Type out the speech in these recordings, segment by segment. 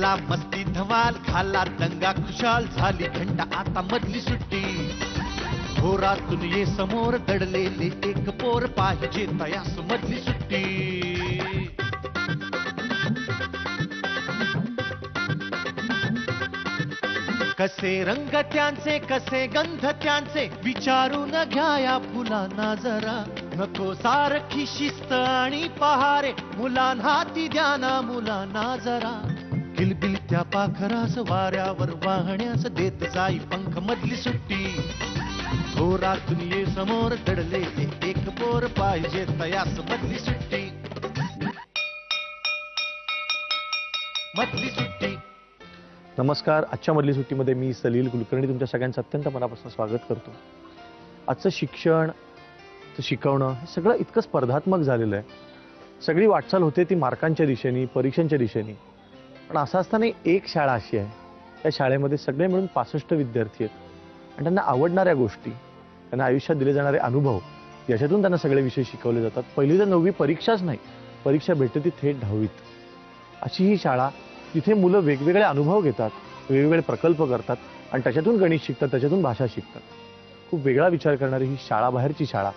केला मस्ती धमाल, खाला दंगा खुशाल, झाली घंटा आता मधली सुट्टी. घोरातून ये समोर दडलेले एक पोर, पाहिजे तयास मधली सुट्टी. कसे रंग त्यांचे कसे गंध त्यांचे, विचारून घ्या या फुलांना जरा. नको सारखी शिस्त आणि पहारे, मुलांना ती द्या ना मुलांना जरा. किलबिल त्या पाखरास वाऱ्यावर वाहण्यास देत जाई पंख मधली सुट्टी. घोरातून ये समोर दडले एक पोर, पाहिजे तयास मधली सुट्टी. मधली सुट्टी. नमस्कार. आजच्या मधली सुट्टीमध्ये मी सलील कुलकर्णी तुमच्या सगळ्यांचं अत्यंत मनापासून स्वागत करतो. आजचं शिक्षण शिकवणं हे सगळं इतकं स्पर्धात्मक झालेलं आहे. सगळी वाटचाल होते ती मार्कांच्या दिशेने, परीक्षांच्या दिशेने. पण असं असताना एक शाळा अशी आहे, त्या शाळेमध्ये सगळे मिळून 65 विद्यार्थी आहेत आणि त्यांना आवडणाऱ्या गोष्टी, त्यांना आयुष्यात दिले जाणारे अनुभव, याच्यातून त्यांना सगळे विषय शिकवले जातात. 1ली ते 9वी परीक्षाच नाही, परीक्षा भेटते ती थेट 10वीत. अशी ही शाळा तिथे मुलं वेगवेगळे अनुभव घेतात, वेगवेगळे प्रकल्प करतात आणि त्याच्यातून गणित शिकतात, त्याच्यातून भाषा शिकतात. खूप वेगळा विचार करणारी ही शाळाबाहेरची शाळा,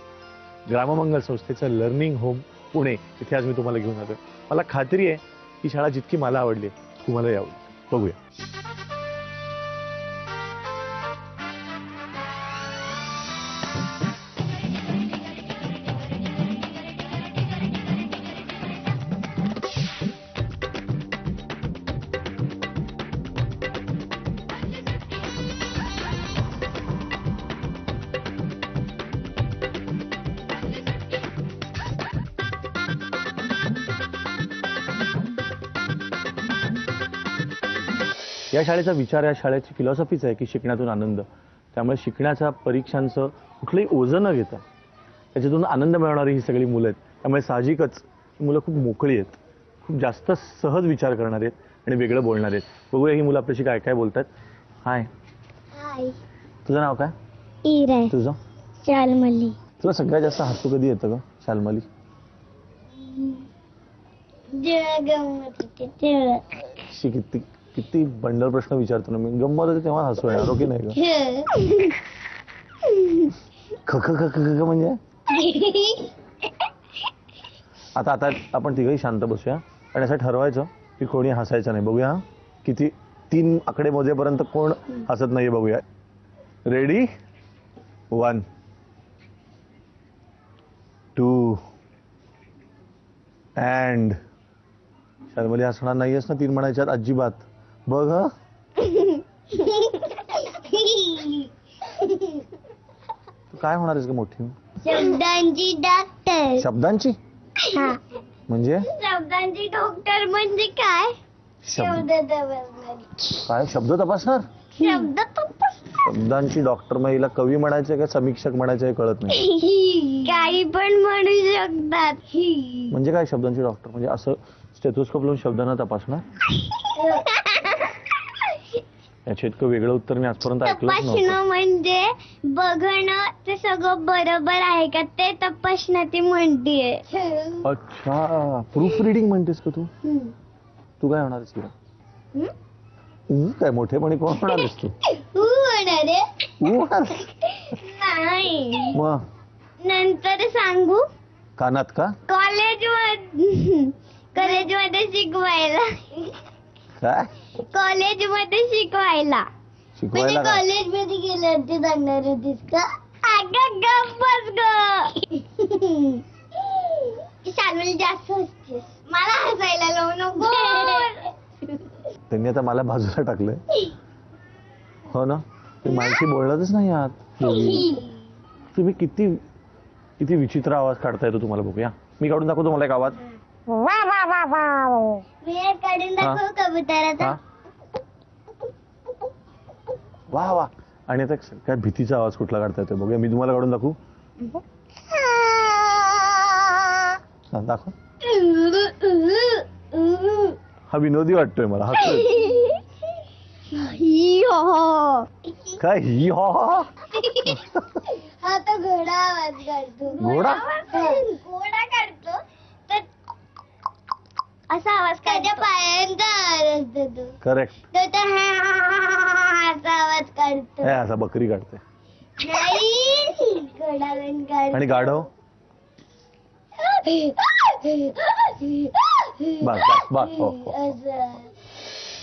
ग्राममंगल संस्थेचं लर्निंग होम पुणे, इथे आज मी तुम्हाला घेऊन आलो. मला खात्री आहे ही शाळा जितकी मला आवडली तुम्हालाही आवडली. बघूया. या शाळेचा विचार, या शाळेची फिलॉसॉफीच आहे की शिकण्यातून आनंद. त्यामुळे शिकण्याचा, परीक्षांचं कुठलंही ओझं न घेता त्याच्यातून आनंद मिळवणारी ही सगळी मुलं आहेत. त्यामुळे साहजिकच ही मुलं खूप मोकळी आहेत, खूप जास्त सहज विचार करणारे आहेत आणि वेगळं बोलणार आहेत. बघूया ही मुलं आपल्याशी काय काय बोलतात. हाय. हाय. तुझं नाव काय? इरा. तुझं? शालमली. तुला सगळ्यात जास्त हसू कधी येतं ग शालमली? किती किती बंडल प्रश्न विचारतो ना मी. गंमत होते तेव्हा हसू येणार, हो की नाही ग? ख ख ख ख ख म्हणजे आता आता आपण तिघही शांत बसूया आणि असं ठरवायचं की कोणी हसायचं नाही. बघूया किती 3 आकडे मोजेपर्यंत कोण हसत नाहीये बघूया. रेडी? 1 2 अँड. शालमली हसणार नाहीयेस ना 3 म्हणायच्यात अजिबात. बघ ह. तू काय होणार आहेस ग मोठी? शब्दांची डॉक्टर. शब्दांची? म्हणजे? शब्दांची डॉक्टर म्हणजे काय? शब्द काय शब्द तपासणार? शब्द शब्दांची डॉक्टर. मग हिला कवी म्हणायचे का समीक्षक म्हणायचे हे कळत नाही. काही पण म्हणू शकतात. म्हणजे काय शब्दांची डॉक्टर? म्हणजे असं स्टेथोस्कोप लावून शब्दांना तपासणार? याचं इतकं वेगळं उत्तर मी आजपर्यंत ऐकलंच नव्हतं. तपासणं म्हणजे बघणं ते सगळं बरोबर आहे का ते तपासणं ती म्हणतीये. अच्छा, प्रूफ रिडिंग म्हणतेस का तू? तू काय होणार आहेस? काय मोठेपणी कोण होणार आहेस तू? नाही, मग नंतर सांगू. कानात का? कॉलेजमध्ये शिकवायला. काय? कॉलेजमध्ये शिकवायला. शिकवायला काय? कॉलेजमध्ये गेल्यावरती सांगणार होतीस का? अगं गप्प बस ग. शालमली जास्त हसतेस, मला हसायला लावू नको. त्यांनी आता मला बाजूला टाकलंय. हो ना, ते माझी बोलणारच नाही आहात तुम्ही. किती किती विचित्र आवाज काढता येतो तुम्हाला. बघूया, मी काढून दाखवतो मला एक आवाज. मी एक काढून दाखवू कबुतराचा. वा वा. आणि आता काय भीतीचा आवाज कुठला काढता येतो बघूया. मी तुम्हाला काढून दाखवू? दाखव. हा विनोदी वाटतोय मला. काय ही हो? हा तो घोडा आवाज काढतो. घोडा? घोडा काढतो तर असा आवाज त्याच्या पायांचा आवाज देतो. करेक्ट. तो तर असा आवाज काढतो. असा बकरी काढते. नाही, घोडावरून काढतो. आणि गाढव बस बस बस. हो हो. असं.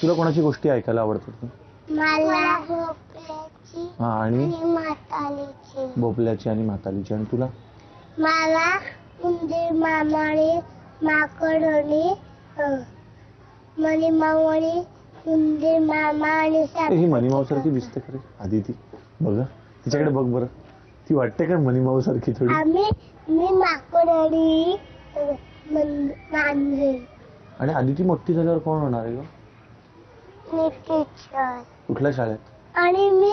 तुला कोणाची गोष्टी ऐकायला आवडतात? मला भोपळ्याची हा, आणि आणि म्हातारीची. भोपल्याची आणि म्हातारीची. आणि तुला? मला उंदीर मामाने माकड आणि मणिमावणी उंदीर मामा आणि ही मनीमाऊ सारखी दिसते खरे आधी ती. बघ तिच्याकडे बघ बरं. ती वाटते का मनीमाऊ सारखी थोडी? मी माकड आणि मांजर. आणि आधी ती मोठी झाल्यावर कोण होणार आहे ग? मी टीचर. कुठल्या शाळेत? आणि मी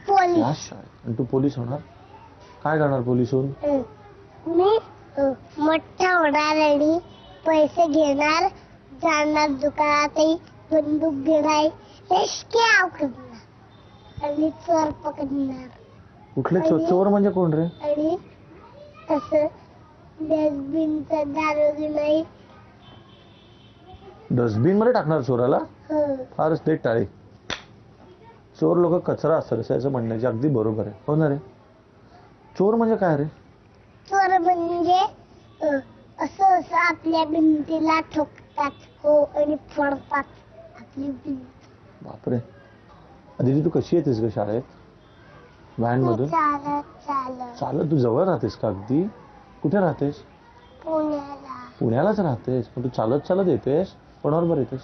पोलीस. या शाळेत. आणि तू पोलीस होणार? काय करणार पोलीस होऊन? मी मोठा होणार आणि पैसे घेणार, जाणार दुकानातही बंदूक घेणार, करणार आणि चोर पकडणार. कुठले चोर म्हणजे कोण रे? आणि असं डस्टबिनचा दारू नाही. डस्टबिन मध्ये टाकणार चोराला? फारच ते टाळे. चोर लोक कचरा असतात असं म्हणण्याचे अगदी बरोबर आहे. हो ना रे? चोर म्हणजे काय रे? चोर म्हणजे असं असं आपल्या भिंतीला ठोकतात. हो, आणि फोडतात आपली भिंत. बापरे. आधी तू कशी येतेस ग शाळेत? व्हॅन मधून? चालत. तू जवळ राहतेस का अगदी? कुठे राहतेस? पुण्याला. पुण्यालाच राहतेस? पण तू चालत चालत येतेस? कोणाबरोबर येतेस?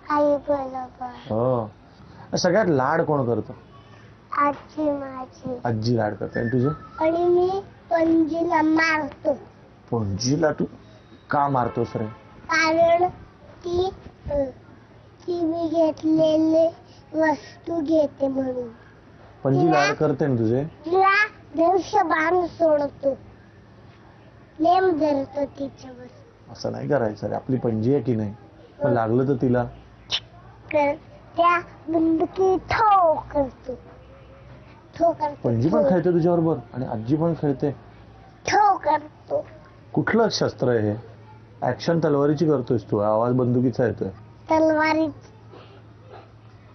आई बरोबर. हो. सगळ्यात लाड कोण करतो? आजी माझी. आजी लाड करते. आणि तुझे? आणि मी पणजीला मारतो. पणजीला तू का मारतोस रे? कारण ती मी घेतलेले वस्तू घेते म्हणून. पणजी लाड करते ना तुझे? तिला धनुष्यबाण सोडतो, नेम धरतो तिच्यावर. असं नाही करायचं रे. आपली पणजी आहे की नाही? पण लागलं तर तिला? त्या बंदुकी ठो करतो. पणजी पण खेळते तुझ्या बरोबर आणि आजी पण खेळते? ठो करतो. कुठलं शस्त्र आहे हे? ऍक्शन तलवारीची करतोयस तू? आवाज बंदुकीचा येतोय. तलवारी.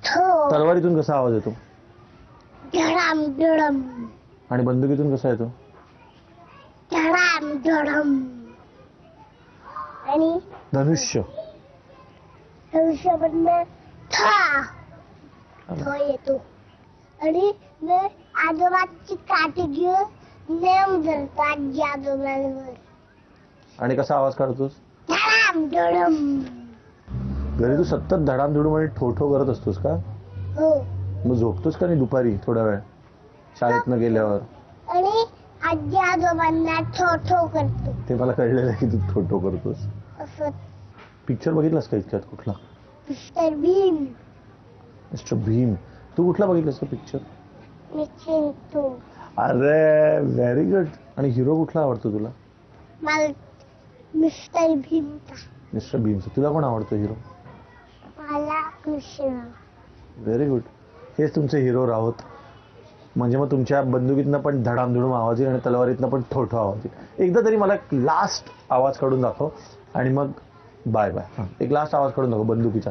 ठो. तलवारीतून कसा आवाज येतो? धडाम धडम. आणि बंदुकीतून कसा येतो? धडाम धडम. आणि धनुष्य. धनुष्यमधनं ठा ठो येतो. आणि मग आजोबाची काठी घेऊन नेम धरतो आजी आजोबांवर. आणि कसा आवाज काढतोस? धडाम धडम. घरी तू सतत धडामधुडूम आणि ठोठो करत असतोस का? हो. मग झोपतोस का नाही दुपारी थोडा वेळ शाळेतनं गेल्यावर? आणि आजी आजोबांना ठो ठो करतो. ते मला कळलेलं आहे की तू ठोठो करतोस. असं. पिक्चर बघितलास का इतक्यात कुठला? मिस्टर भीम. मिस्टर भीम. तू कुठला बघितलास का पिक्चर? मी चिंटू. अरे व्हेरी गुड. आणि हिरो कुठला आवडतो तुला? मला मिस्टर भीमचा. मिस्टर भीमचा. तुला कोण आवडतो हिरो? मला कृष्ण. Very good. हेच तुमचे हिरो राहोत. म्हणजे मग तुमच्या बंदुकीतनं पण धडामधुडूम आवाज येईल आणि तलवारीतनं पण ठोठो आवाज येईल. एकदा तरी मला लास्ट आवाज काढून दाखव आणि मग बाय बाय. एक लास्ट आवाज काढून दाखव बंदुकीचा.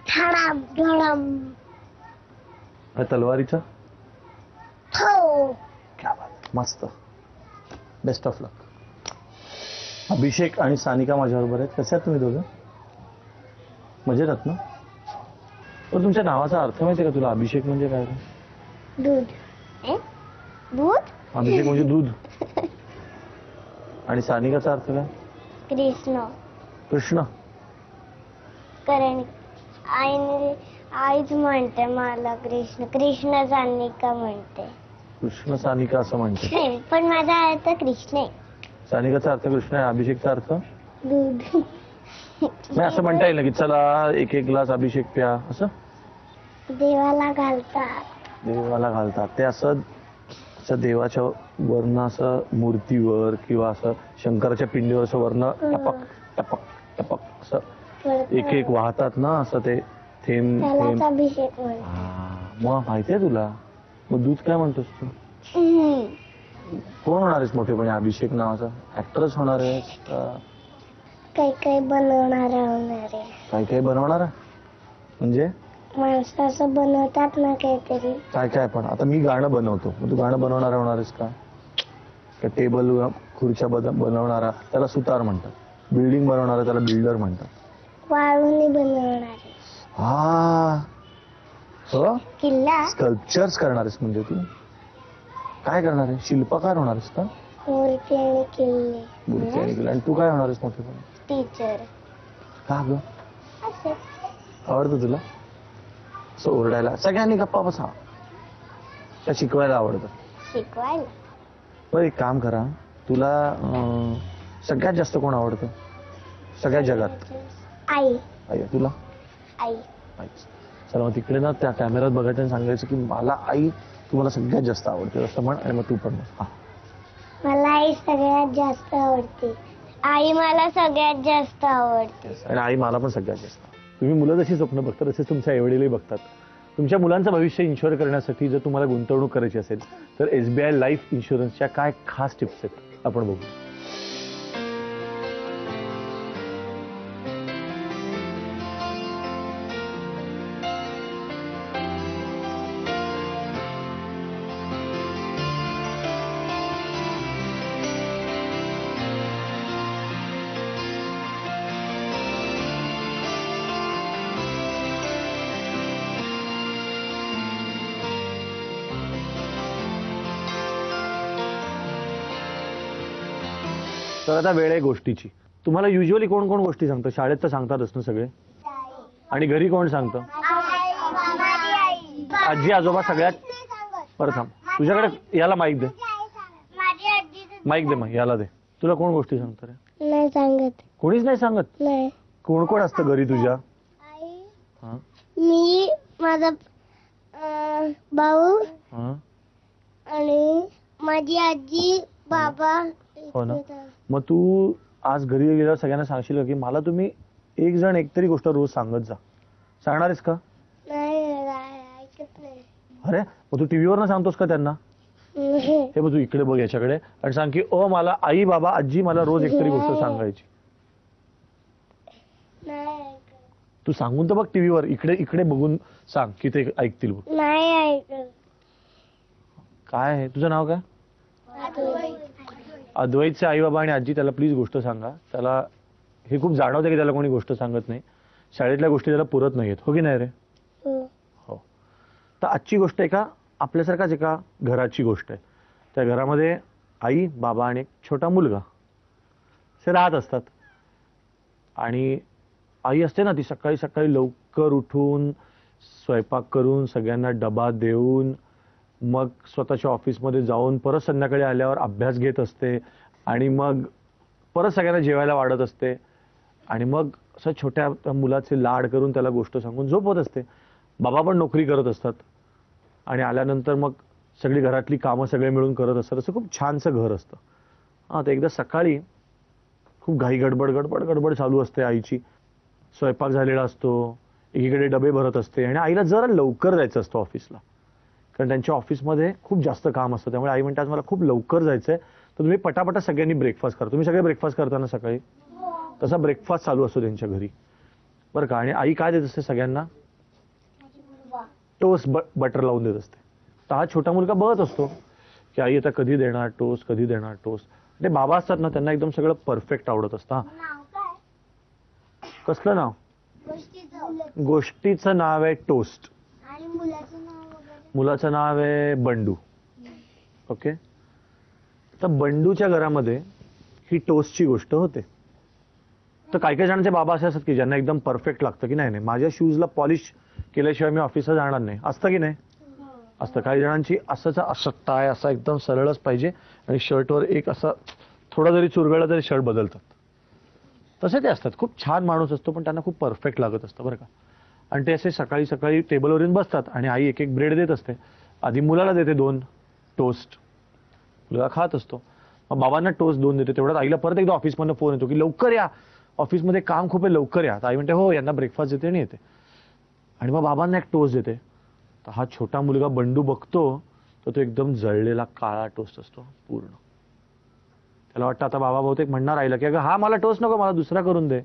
धडाम धडम. आणि तलवारीचा? ठो. क्या बात. मस्त. बेस्ट ऑफ लक. अभिषेक आणि सानिका माझ्याबरोबर आहेत. कसे आहात तुम्ही दोघं? मजेत आहात ना? पण तुमच्या नावाचा अर्थ माहिती का तुला? अभिषेक म्हणजे काय? दूध. दूध. अभिषेक म्हणजे दूध. आणि सानिकाचा अर्थ काय? कृष्ण. कृष्ण. कारण आईच म्हणते मला कृष्ण. कृष्ण सानिका म्हणते. कृष्ण सानिका असं म्हणते. नाही, पण माझा अर्थ कृष्ण आहे. सानिकाचा अर्थ कृष्ण आहे. अभिषेकचा अर्थ दूध. नाही असं म्हणता येईल ना की चला एक एक ग्लास अभिषेक प्या असं? देवाला घालतात. देवाला घालतात ते असं देवाच्या वर्ण असं मूर्तीवर किंवा असं शंकराच्या पिंडीवर असं वर्ण टपक टपक टपक असं एक एक वाहतात ना असं ते थेंब थेंब. अभिषेक. मग माहितीये तुला? मग दूध काय म्हणतोस तू? कोण होणार आहेस मोठेपणी? अभिषेक नावाचा ऍक्टरच होणार आहेस? काही काही बनवणार होणार आहे. काय काय बनवणार आहे? म्हणजे माणसं असं बनवतात ना काहीतरी. काय काय? पण आता मी गाणं बनवतो, मग तू गाणं बनवणार होणार आहेस का? टेबल खुर्च्या बनवणारा त्याला सुतार म्हणतात. बिल्डिंग बनवणारा त्याला बिल्डर म्हणतात. वाळूनी बनवणार आहे. हा हो, किल्ला. स्कल्पचर्स करणार आहेस म्हणजे तू? काय करणार आहे? शिल्पकार होणार आहेस का? मूर्ती आणि किल्ले. मूर्ती आणि किल्ले. आणि तू काय होणार आहेस मोठेपणी? टीचर. का ग? असंच. आवडतं तुला असं ओरडायला? सगळ्यांनी गप्पा बसा. त्या शिकवायला आवडतं? शिकवायला. बरं एक काम करा, तुला सगळ्यात जास्त कोण आवडतं सगळ्या जगात? आई. आई. तुला? आई. आई. चला मग तिकडे ना त्या कॅमेऱ्यात बघायचं आणि सांगायचं की मला आई तुम्हाला सगळ्यात जास्त आवडते असं म्हण, आणि मग तू पण म्हण. हा. मला आई सगळ्यात जास्त आवडते. आई मला सगळ्यात जास्त आवडते. आणि आई मला पण सगळ्यात जास्त. तुम्ही मुलं जशी स्वप्न बघता तसेच तुमच्या आईवडीलही बघतात. तुमच्या मुलांचं भविष्य इन्शुअर करण्यासाठी जर तुम्हाला गुंतवणूक करायची असेल तर SBI लाईफ इन्शुरन्सच्या काय खास टिप्स आहेत आपण बघू. तर आता वेळ आहे गोष्टीची. तुम्हाला युजली कोण कोण गोष्टी सांगतं? शाळेत तर सांगतातच ना सगळे. आणि घरी कोण सांगतं? आजी आजोबा सगळ्यात. प्रथम तुझ्याकडे याला माईक दे. माईक दे. मग याला दे. तुला कोण गोष्टी सांगतं रे? नाही सांगत. कोणीच नाही सांगत? नाही. कोण कोण असतं घरी तुझ्या? हा? मी, माझा भाऊ हा? आणि माझी आजी, बाबा. हो ना. मग तू आज घरी गेल्यावर सगळ्यांना सांगशील का की मला तुम्ही एक जण एकतरी गोष्ट रोज सांगत जा? सांगणार आहेस का? नाही ऐकत नाही. अरे मग तू टीव्हीवर ना सांगतोस का त्यांना? हे बघ तू इकडे बघ याच्याकडे आणि सांग की मला आई बाबा आजी मला रोज एकतरी गोष्ट सांगायची. तू सांगून तर बघ टीव्हीवर. इकडे इकडे बघून सांग की ते ऐकतील बघ. नाही ऐकत. काय आहे तुझं नाव? काय? अद्वैतचे आई बाबा आणि आजी त्याला प्लीज गोष्ट सांगा. त्याला हे खूप जाणवतं की त्याला कोणी गोष्ट सांगत नाही. शाळेतल्या गोष्टी त्याला पुरत नाहीत. हो की नाही रे? हो. तर आजची गोष्ट एका आपल्यासारखाच एका घराची गोष्ट आहे. त्या घरामध्ये आई बाबा आणि एक छोटा मुलगा असे राहत असतात. आणि आई असते ना ती सकाळी सकाळी लवकर उठून स्वयंपाक करून सगळ्यांना डबा देऊन मग स्वतःच्या ऑफिसमध्ये जाऊन परत संध्याकाळी आल्यावर अभ्यास घेत असते आणि मग परत सगळ्यांना जेवायला वाढत असते आणि मग असं छोट्या मुलाचे लाड करून त्याला गोष्ट सांगून झोपवत असते. बाबा पण नोकरी करत असतात आणि आल्यानंतर मग सगळी घरातली कामं सगळे मिळून करत असतात. असं खूप छानसं घर असतं. हां, तर एकदा सकाळी खूप घाई गडबड गडबड गडबड चालू असते आईची. स्वयंपाक झालेला असतो, एकीकडे डबे भरत असते आणि आईला जरा लवकर जायचं असतं ऑफिसला, कारण त्यांच्या ऑफिसमध्ये खूप जास्त काम असतं. त्यामुळे आई म्हणते आज मला खूप लवकर जायचंय, तर तुम्ही पटापटा सगळ्यांनी ब्रेकफास्ट करा. तुम्ही सगळे ब्रेकफास्ट करता ना सकाळी? तसा ब्रेकफास्ट चालू असतो त्यांच्या घरी बरं का. आणि आई काय देत असते सगळ्यांना? टोस्ट बटर लावून देत असते. तर हा छोटा मुलगा बघत असतो की आई आता कधी देणार टोस्ट, कधी देणार टोस्ट. ते बाबा असतात ना त्यांना एकदम सगळं परफेक्ट आवडत असतं. कसलं नाव? गोष्टीचं नाव आहे टोस्ट. मुलाचं नाव आहे बंडू. ओके. तर बंडूच्या घरामध्ये ही टोस्टची गोष्ट होते. तर काही काही जणांचे बाबा असे असतात की ज्यांना एकदम परफेक्ट लागतं की नाही नाही माझ्या शूजला पॉलिश केल्याशिवाय मी ऑफिसला जाणार नाही, असतं की नाही? असतं. काही जणांची असंच असं टाय असा एकदम सरळच पाहिजे आणि शर्टवर एक असा थोडा जरी चुरगळला तरी शर्ट बदलतात. तसे ते असतात. खूप छान माणूस असतो पण त्यांना खूप परफेक्ट लागत असतं बरं का. आणि ते असे सकाळी सकाळी टेबलवर येऊन बसतात आणि आई एक एक ब्रेड देत असते. आधी मुलाला देते 2 टोस्ट, मुलगा खात असतो. मग बाबांना टोस्ट 2 देते. तेवढ्यात आईला परत एकदा ऑफिसमधनं फोन येतो की लवकर या, ऑफिसमध्ये काम खूप आहे, लवकर या. तर आई म्हणते हो, यांना ब्रेकफास्ट देते आणि येते. आणि मग बाबांना एक टोस्ट देते. तर हा छोटा मुलगा बंडू बघतो तर तो एकदम जळलेला काळा टोस्ट असतो पूर्ण. त्याला वाटतं आता बाबा बहुतेक म्हणणार आईला की अगं हा मला टोस्ट नको, मला दुसरा करून दे.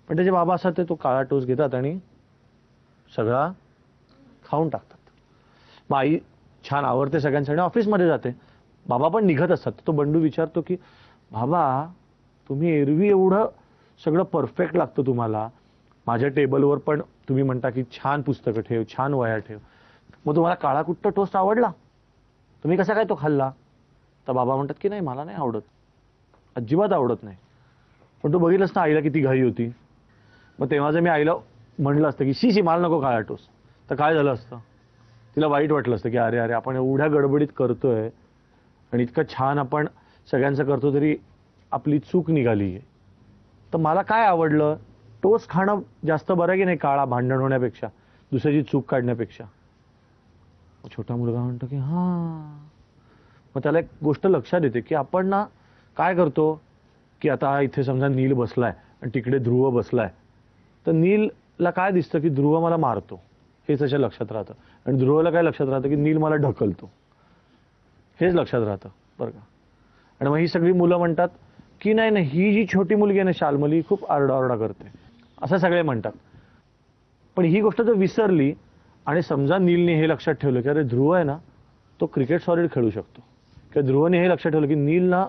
पण त्याचे बाबा असतात ते तो काळा टोस्ट घेतात आणि सगळा खाऊन टाकतात. मग आई छान आवडते सगळ्यांसाठी, ऑफिसमध्ये जाते. बाबा पण निघत असतात. तो बंडू विचारतो की बाबा तुम्ही एरवी एवढं सगळं परफेक्ट लागतं तुम्हाला, माझ्या टेबलवर पण तुम्ही म्हणता की छान पुस्तकं ठेव, छान वह्या ठेव, मग तुम्हाला काळा कुट्ट टोस्ट आवडला, तुम्ही कसा काय तो खाल्ला? तर बाबा म्हणतात की नाही मला नाही आवडत, अजिबात आवडत नाही. पण तू बघितलंस ना आईला किती घाई होती. मग तेव्हा जर मी आईला म्हणलं असतं की शी मला नको काळा टोस्ट, तर काय झालं असतं? तिला वाईट वाटलं असतं की अरे अरे आपण एवढ्या गडबडीत करतोय आणि इतकं छान आपण सगळ्यांचं करतो तरी आपली चूक निघाली आहे. तर मला काय आवडलं, टोस्ट खाणं जास्त बरं की नाही काळा भांडण होण्यापेक्षा, दुसऱ्याची चूक काढण्यापेक्षा. छोटा मुलगा म्हणतो की हां. मग त्याला एक गोष्ट लक्षात येते की आपण ना काय करतो की आता इथे समजा नील बसलाय आणि तिकडे ध्रुव बसलाय, तर नीलला काय दिसतं की ध्रुव मला मारतो, हेच त्याच्या लक्षात राहतं. आणि ध्रुवला काय लक्षात राहतं की नील मला ढकलतो, हेच लक्षात राहतं बरं का. आणि मग ही सगळी मुलं म्हणतात की नाही नाही ही जी छोटी मुलगी आहे ना शाल्मली खूप आरडाओरडा करते, असं सगळे म्हणतात. पण ही गोष्ट जर विसरली आणि समजा नीलने हे लक्षात ठेवलं की अरे ध्रुव आहे ना तो क्रिकेट सॉलिड खेळू शकतो, किंवा ध्रुवने हे लक्षात ठेवलं की नील ना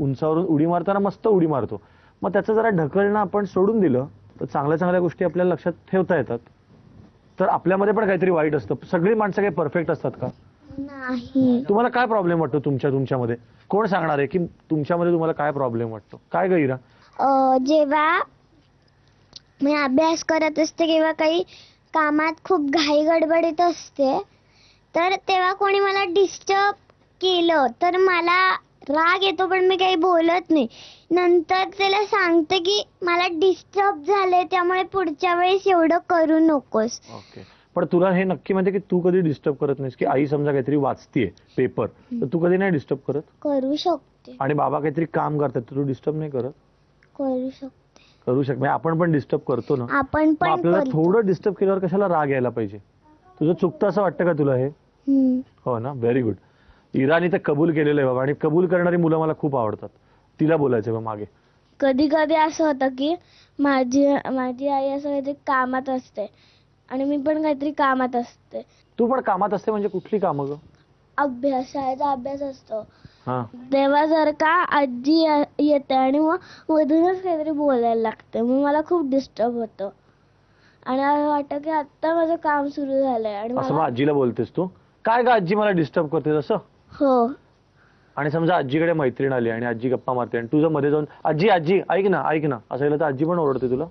उंचावरून उडी मारताना मस्त उडी मारतो, मग त्याचं जरा ढकलणं आपण सोडून दिलं तर चांगल्या चांगल्या गोष्टी आपल्याला लक्षात ठेवता येतात. तर आपल्यामध्ये पण काहीतरी वाईट असतं. सगळी माणसं काही परफेक्ट असतात का? नाही. तुम्हाला काय प्रॉब्लेम वाटतो तुमच्यामध्ये? कोण सांगणार आहे की तुमच्यामध्ये तुम्हाला काय प्रॉब्लेम वाटतो? काय गैरा? जेव्हा मी अभ्यास करत असते किंवा काही कामात खूप घाई गडबडीत असते, तर तेव्हा कोणी मला डिस्टर्ब केलं तर मला राग येतो, पण मी काही बोलत नाही. नंतर त्याला सांगते की मला डिस्टर्ब झाले, त्यामुळे पुढच्या वेळेस एवढं करू नकोस. ओके. पण तुला हे नक्की माहिती की तू कधी डिस्टर्ब करत नाहीस? की आई समजा काहीतरी वाचतीये पेपर, तर तू कधी नाही डिस्टर्ब करत? करू शकते. आणि बाबा काहीतरी काम करतात तर तू डिस्टर्ब नाही करत? करू शकते. करू शकते. म्हणजे आपण पण डिस्टर्ब करतो ना. आपण मग पण आपल्याला करतो. थोडं डिस्टर्ब केल्यावर कशाला राग यायला पाहिजे? तुझं चुकतं असं वाटतं का तुला हे? हो ना, व्हेरी गुड. इराणी तर कबूल केलेलं आहे बाबा, आणि कबूल करणारी मुलं मला खूप आवडतात. तिला बोलायचं बा मागे. कधी कधी असं होतं की माझी आई असं काहीतरी कामात असते आणि मी पण काहीतरी कामात असते. तू पण कामात असते म्हणजे कुठली कामं ग? शाळेचा अभ्यास असतो, हा. तेव्हा जर का आजी येते आणि मग मधूनच काहीतरी बोलायला लागते, मग मला खूप डिस्टर्ब होतं आणि असं वाटतं की आता माझं काम सुरू झालंय. आणि असं मग मला आजीला बोलतेस तू? काय ग आजी मला डिस्टर्ब करते असं? हो. आणि समजा आजीकडे मैत्रीण आली आणि आजी गप्पा मारते आणि तुझं मध्ये जाऊन आजी आजी ऐक ना असं केलं तर आजी पण ओरडते तुला?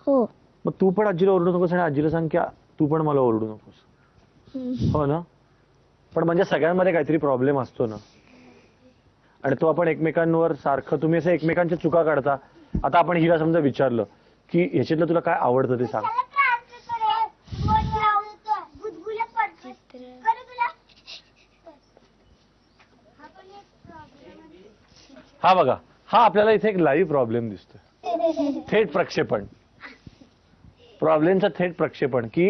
हो. मग तू पण आजीला ओरडू नकोस आणि आजीला सांग की तू पण मला ओरडू नकोस. हो ना. पण म्हणजे सगळ्यांमध्ये काहीतरी प्रॉब्लेम असतो ना, आणि तो आपण एकमेकांवर सारखं तुम्ही असं एकमेकांच्या चुका काढता. आता आपण हिला समजा विचारलं की ह्याच्यातलं तुला काय आवडतं ते सांग. हा बघा, हा आपल्याला इथे एक लाईव्ह प्रॉब्लेम दिसतोय. थेट प्रक्षेपण, प्रॉब्लेमचं थेट प्रक्षेपण, की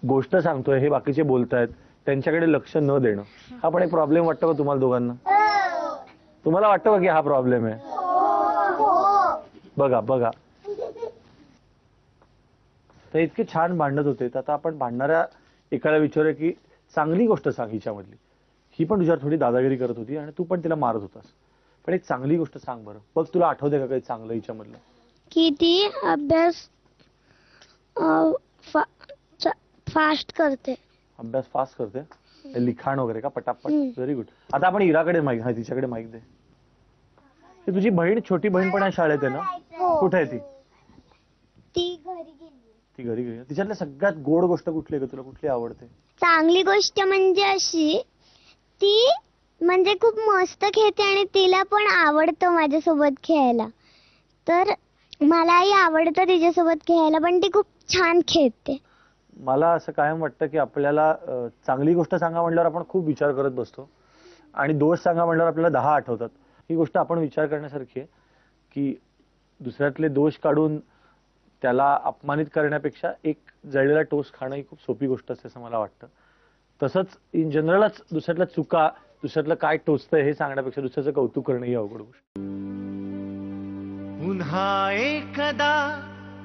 गोष्ट सांगतोय हे बाकीचे बोलतायत त्यांच्याकडे लक्ष न देणं, हा पण एक प्रॉब्लेम वाटतो का तुम्हाला दोघांना? तुम्हाला वाटतं का की हा प्रॉब्लेम आहे? बघा बघा, तर इतके छान भांडत होते. तर आता आपण भांडणाऱ्या एकाला विचारूया की चांगली गोष्ट सांग हिच्यामधली. ही पण तुझ्यावर थोडी दादागिरी करत होती आणि तू पण तिला मारत होतास, पण एक चांगली गोष्ट सांग बरं. बघ तुला आठवते का काही चांगलं हिच्यामधलं? की ती अभ्यास फास्ट करते. अभ्यास फास्ट करते, लिखाण वगैरे का पटापट? Very good. आता आपण इराकडे माईक, हा तिच्याकडे माईक दे. ही तुझी बहीण, छोटी बहीण पण आहे शाळेत आहे ना? कुठे आहे ती? ती घरी गेली. ती घरी गेली. तिच्यातल्या सगळ्यात गोड गोष्ट कुठली आहे का तुला? कुठली आवडते? चांगली गोष्ट म्हणजे अशी, ती म्हणजे खूप मस्त खेळते आणि तिला पण आवडतं माझ्यासोबत खेळायला. तर मलाही आवडतं तिच्यासोबत खेळायला, पण ती खूप छान खेळते. मला असं कायम वाटतं की आपल्याला चांगली गोष्ट सांगा म्हटल्यावर आपण खूप विचार करत बसतो, आणि दोष सांगा म्हटल्यावर आपल्याला 10 आठवतात. ही गोष्ट आपण विचार करण्यासारखी आहे की दुसऱ्यातले दोष काढून त्याला अपमानित करण्यापेक्षा एक जळलेला टोस्ट खाणं ही खूप सोपी गोष्ट असते असं मला वाटतं. तसंच इन जनरलच दुसऱ्यातल्या चुका दुसऱ्यातलं काय टोचतंय हे सांगण्यापेक्षा दुसऱ्याचं कौतुक करणं ही अवघड गोष्ट. पुन्हा एकदा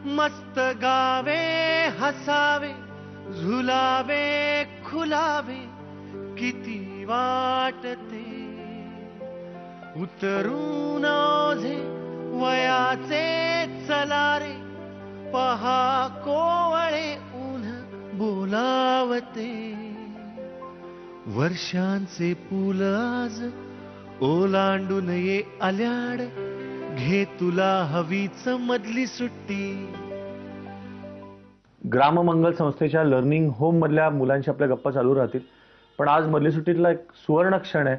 मस्त गावे हसावे झुलावे खुलावे किती वाटते उतरून ओझे वयाचे चलारे पहा कोवळे ऊन बोलावते वर्षांचे पूल आज ओलांडून ये आल्याड घे तुला हवीच मधली सुट्टी. ग्राममंगल संस्थेच्या लर्निंग होम मधल्या मुलांशी आपल्या गप्पा चालू राहतील. पण आज मधली सुट्टीतला एक सुवर्ण क्षण आहे,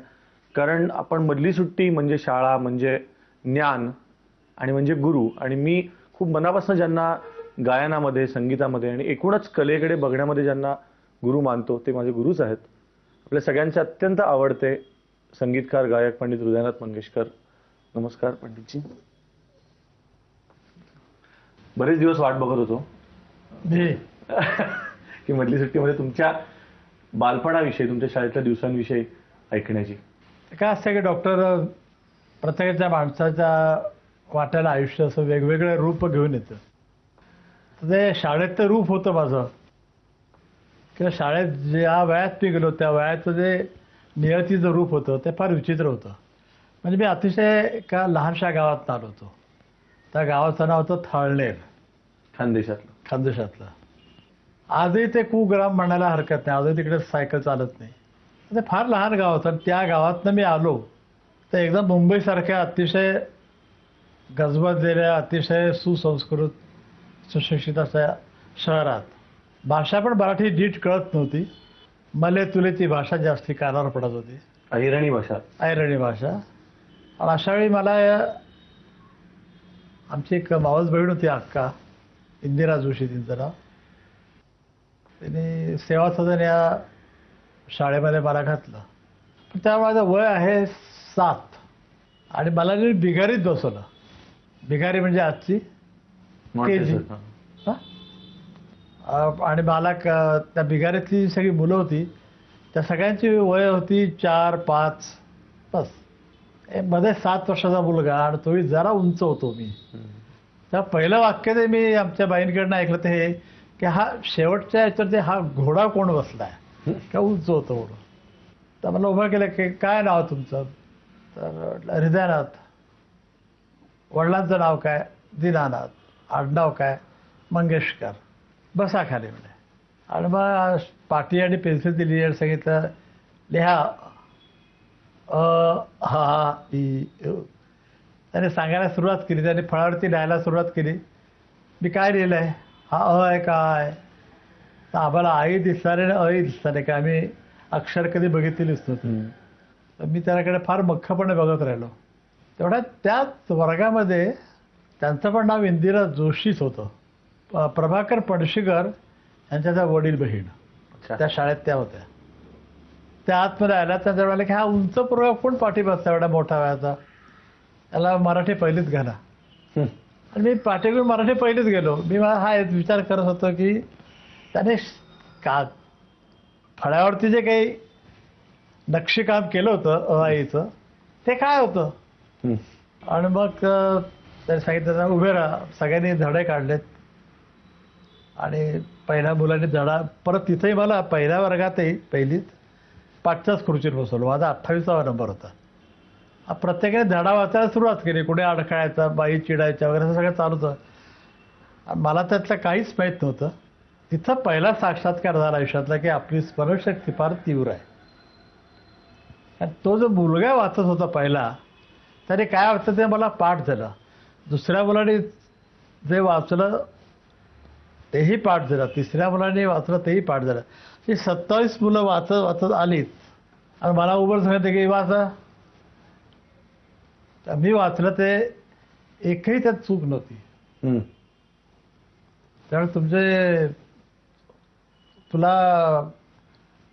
कारण आपण मधली सुट्टी म्हणजे शाळा, म्हणजे ज्ञान आणि म्हणजे गुरु. आणि मी खूप मनापासून ज्यांना गायनामध्ये, संगीतामध्ये आणि एकूणच कलेकडे बघण्यामध्ये ज्यांना गुरु मानतो ते माझे गुरुच आहेत. आपल्या सगळ्यांचे अत्यंत आवडते संगीतकार गायक पंडित हृदयनाथ मंगेशकर. नमस्कार पंडितजी. बरेच दिवस वाट बघत होतो की मधली सुट्टीमध्ये तुमच्या बालपणाविषयी, तुमच्या शाळेतल्या दिवसांविषयी ऐकण्याची. काय असतं की डॉक्टर प्रत्येकाच्या माणसाच्या वाट्याला आयुष्य असं वेगवेगळे रूप घेऊन येतं. तर ते शाळेत ते रूप होतं माझं, किंवा शाळेत ज्या वयात मी गेलो त्या वयाचं जे नियतीचं रूप होतं ते फार विचित्र होतं. म्हणजे मी अतिशय एका लहानशा गावात आलो होतो. त्या गावाचं नाव होतं थाळनेर, खानदेशातलं. आजही ते कुग्राम म्हणायला हरकत नाही, आजही तिकडे सायकल चालत नाही. ते फार लहान गाव होतं. त्या गावातनं मी आलो तर एकदम मुंबईसारख्या अतिशय गजबजलेल्या, अतिशय सुसंस्कृत, सुशिक्षित अशा शहरात भाषा पण मराठी नीट कळत नव्हती. मले तुलेची भाषा जास्ती कानावर पडत होती, अहिराणी भाषा. आणि अशा वेळी मला आमची एक मावस बहीण होती अक्का, इंदिरा जोशी तिचं नाव. तिने सेवा सदन या शाळेमध्ये मला घातलं. पण तेव्हा माझं वय आहे 7 आणि मला बिगारीत बसवलं. बिगारी म्हणजे आजची KG. आणि मला त्या बिगारीतली जी सगळी मुलं होती त्या सगळ्यांची वय होती 4-5 बस. मध्ये 7 वर्षाचा मुलगा आणि तोही जरा उंच होतो मी. तर पहिलं वाक्य ते मी आमच्या बाईंकडनं ऐकलं ते हे की हा शेवटच्या याच्यावरती हा घोडा कोण बसलाय का उंच होतो म्हणून. तर मला उभं केलं की काय नाव तुमचं? तर हृदयनाथ. वडिलांचं नाव काय? दीनानाथ. आडनाव काय? मंगेशकर. बसा खाली म्हणे. आणि मग पाटी आणि पेन्सिल दिली आणि सांगितलं लिहा हा ई. त्याने सांगायला सुरुवात केली, त्याने फळावरती लिहायला सुरुवात केली. मी काय लिहिलं आहे? हा आहे काय? तर आम्हाला आई दिसणार आणि अई दिसणार नाही का, आम्ही अक्षर कधी बघितलेलीच नव्हती. तर मी त्याकडे फार मख्खपणे बघत राहिलो. तेवढ्यात त्याच वर्गामध्ये त्यांचं पण नाव इंदिरा जोशीच होतं. प्रभाकर पणशीकर यांच्या त्या वडील बहीण त्या शाळेत त्या होत्या. त्या आतमध्ये आल्या. त्यांच्या वेळेला की हा उंच पोरगा कोण पाठी बसता एवढा मोठा वयाचा, त्याला मराठी पहिलीच घाला. आणि मी पाठीकडून मराठी पहिलीच गेलो. मी मला हा विचार करत होतो की त्याने फळ्यावरती जे काही नक्षीकाम केलं होतं आईचं ते काय होतं. आणि मग त्याने सांगितलं उभे राहा. सगळ्यांनी धडे काढलेत आणि पहिल्या मुलांनी धडा परत तिथेही मला पहिल्या वर्गातही पहिलीत 5च्याच खुर्चीवर बसवलं. माझा 28वा नंबर होता. प्रत्येकाने धडा वाचायला सुरुवात केली. कुठे अडकायचा, बाई चिडायच्या वगैरे असं सगळं चालू होतं. मला त्यातलं काहीच माहीत नव्हतं. तिथं पहिला साक्षात्कार झाला आयुष्यातला की आपली स्मरणशक्ती फार तीव्र आहे. आणि तो जो मुलगा वाचत होता पहिला, त्याने काय वाचतं ते मला पाठ झालं. दुसऱ्या मुलाने जे वाचलं तेही पाठ झालं, तिसऱ्या मुलाने वाचलं तेही पाठ झालं. ही 27 मुलं वाचत वाचत आलीत आणि मला उभं सांगितलं की वाचा. मी वाचलं ते एकही त्यात चूक नव्हती. त्यामुळे तुला